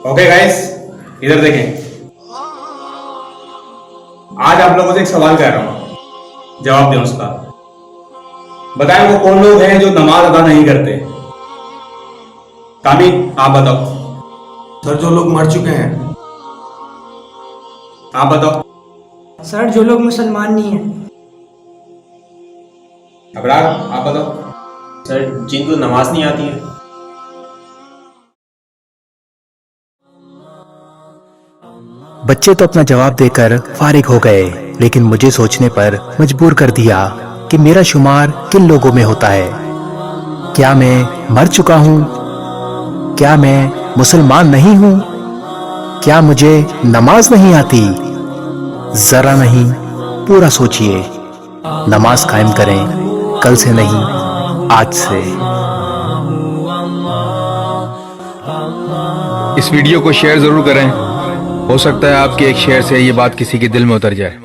Okay guys, इधर देखें। आज आप लोगों से एक सवाल कर रहा हूं, जवाब दें उसका। बताएं वो कौन लोग हैं जो नमाज अदा नहीं करते। कामी, आप बताओ। सर, जो लोग मर चुके हैं। आप बताओ। सर, जो लोग मुसलमान नहीं हैं। अबरार, आप बताओ। सर, जिनको नमाज नहीं आती है। बच्चे तो अपना जवाब देकर फारिग हो गए, लेकिन मुझे सोचने पर मजबूर कर दिया कि मेरा शुमार किन लोगों में होता है। क्या मैं मर चुका हूं? क्या मैं मुसलमान नहीं हूं? क्या मुझे नमाज नहीं आती? जरा नहीं, पूरा सोचिए। नमाज कायम करें, कल से नहीं, आज से। इस वीडियो को शेयर जरूर करें। हो सकता है आपके एक शेयर से ये बात किसी के दिल में उतर जाए।